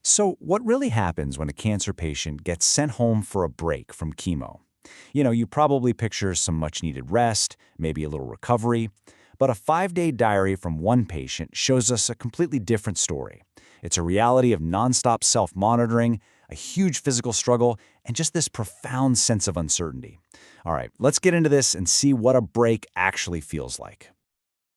So, what really happens when a cancer patient gets sent home for a break from chemo? You probably picture some much needed rest, maybe a little recovery, but a 5-day diary from one patient shows us a completely different story. It's a reality of nonstop self monitoring, a huge physical struggle, and just this profound sense of uncertainty. All right, let's get into this and see what a break actually feels like.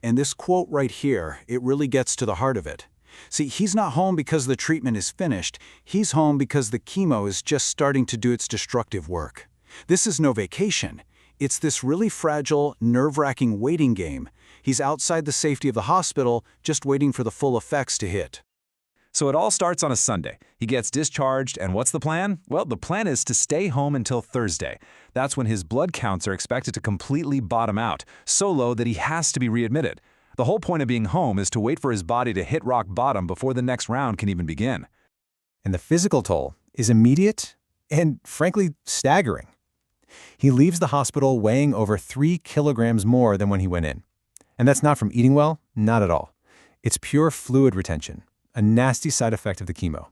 And this quote right here, it really gets to the heart of it. See, he's not home because the treatment is finished. He's home because the chemo is just starting to do its destructive work. This is no vacation. It's this really fragile, nerve-wracking waiting game. He's outside the safety of the hospital, just waiting for the full effects to hit. So it all starts on a Sunday. He gets discharged, and what's the plan? Well, the plan is to stay home until Thursday. That's when his blood counts are expected to completely bottom out, so low that he has to be readmitted. The whole point of being home is to wait for his body to hit rock bottom before the next round can even begin. And the physical toll is immediate and, frankly, staggering. He leaves the hospital weighing over 3 kilograms more than when he went in. And that's not from eating well, not at all. It's pure fluid retention, a nasty side effect of the chemo.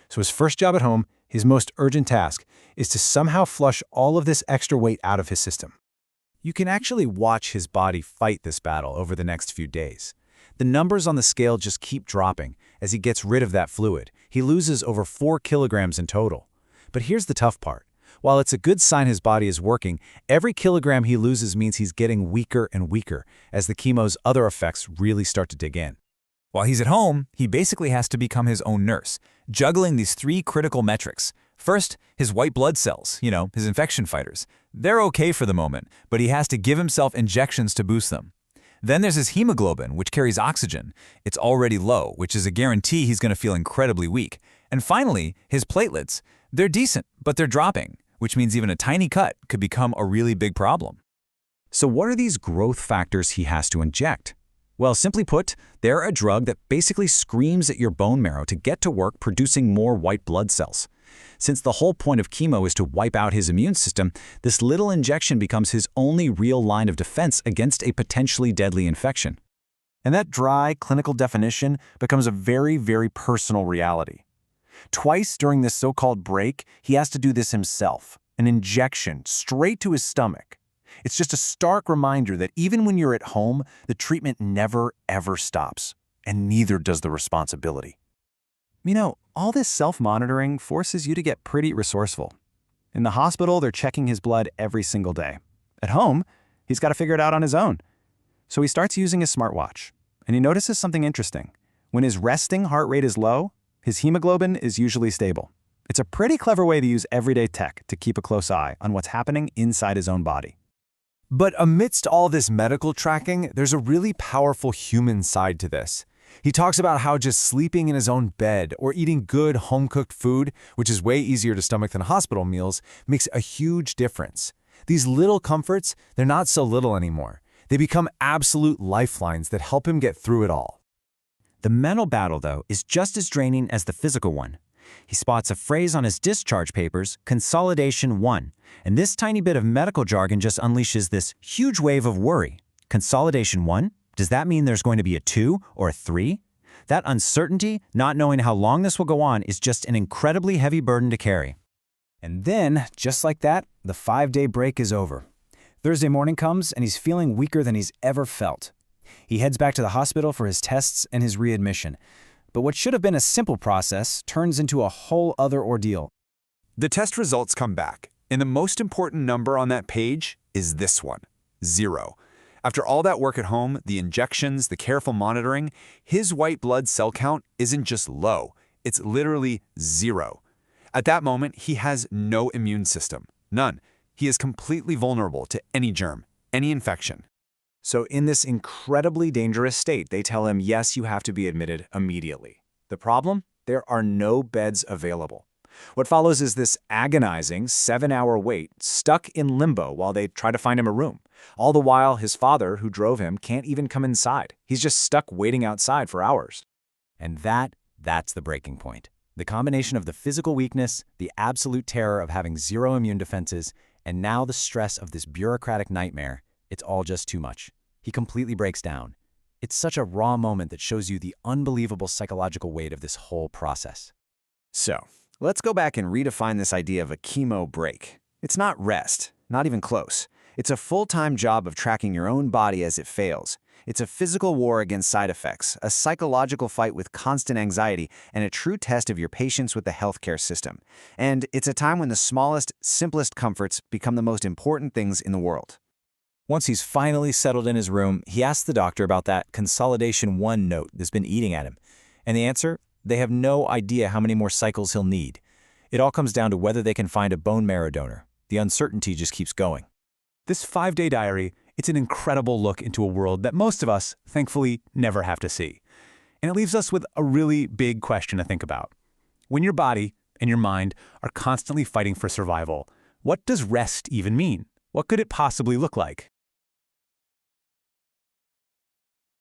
So his first job at home, his most urgent task, is to somehow flush all of this extra weight out of his system. You can actually watch his body fight this battle over the next few days. The numbers on the scale just keep dropping as he gets rid of that fluid. He loses over 4 kilograms in total. But here's the tough part. While it's a good sign his body is working, every kilogram he loses means he's getting weaker and weaker as the chemo's other effects really start to dig in. While he's at home, he basically has to become his own nurse, juggling these 3 critical metrics. First, his white blood cells, his infection fighters. They're okay for the moment, but he has to give himself injections to boost them. Then there's his hemoglobin, which carries oxygen. It's already low, which is a guarantee he's going to feel incredibly weak. And finally, his platelets. They're decent, but they're dropping, which means even a tiny cut could become a really big problem. So what are these growth factors he has to inject? Well, simply put, they're a drug that basically screams at your bone marrow to get to work producing more white blood cells. Since the whole point of chemo is to wipe out his immune system, this little injection becomes his only real line of defense against a potentially deadly infection. And that dry, clinical definition becomes a very, very personal reality. Twice during this so-called break, he has to do this himself, an injection straight to his stomach. It's just a stark reminder that even when you're at home, the treatment never, ever stops, and neither does the responsibility. All this self-monitoring forces you to get pretty resourceful. In the hospital, they're checking his blood every single day. At home, he's got to figure it out on his own. So he starts using his smartwatch, and he notices something interesting. When his resting heart rate is low, his hemoglobin is usually stable. It's a pretty clever way to use everyday tech to keep a close eye on what's happening inside his own body. But amidst all this medical tracking, there's a really powerful human side to this. He talks about how just sleeping in his own bed or eating good home-cooked food, which is way easier to stomach than hospital meals, makes a huge difference. These little comforts, they're not so little anymore. They become absolute lifelines that help him get through it all. The mental battle, though, is just as draining as the physical one. He spots a phrase on his discharge papers, consolidation 1, and this tiny bit of medical jargon just unleashes this huge wave of worry. Consolidation 1? Does that mean there's going to be a 2 or a 3? That uncertainty, not knowing how long this will go on, is just an incredibly heavy burden to carry. And then, just like that, the 5-day break is over. Thursday morning comes, and he's feeling weaker than he's ever felt. He heads back to the hospital for his tests and his readmission. But what should have been a simple process turns into a whole other ordeal. The test results come back, and the most important number on that page is this one, 0. After all that work at home, the injections, the careful monitoring, his white blood cell count isn't just low, it's literally 0. At that moment, he has no immune system, none. He is completely vulnerable to any germ, any infection. So in this incredibly dangerous state, they tell him, yes, you have to be admitted immediately. The problem? There are no beds available. What follows is this agonizing 7-hour wait, stuck in limbo while they try to find him a room. All the while, his father, who drove him, can't even come inside. He's just stuck waiting outside for hours. And that's the breaking point. The combination of the physical weakness, the absolute terror of having 0 immune defenses, and now the stress of this bureaucratic nightmare, it's all just too much. He completely breaks down. It's such a raw moment that shows you the unbelievable psychological weight of this whole process. So, let's go back and redefine this idea of a chemo break. It's not rest, not even close. It's a full-time job of tracking your own body as it fails. It's a physical war against side effects, a psychological fight with constant anxiety, and a true test of your patience with the healthcare system. And it's a time when the smallest, simplest comforts become the most important things in the world. Once he's finally settled in his room, he asks the doctor about that consolidation 1 note that's been eating at him. And the answer? They have no idea how many more cycles he'll need. It all comes down to whether they can find a bone marrow donor. The uncertainty just keeps going. This 5-day diary, it's an incredible look into a world that most of us, thankfully, never have to see. And it leaves us with a really big question to think about. When your body and your mind are constantly fighting for survival, what does rest even mean? What could it possibly look like?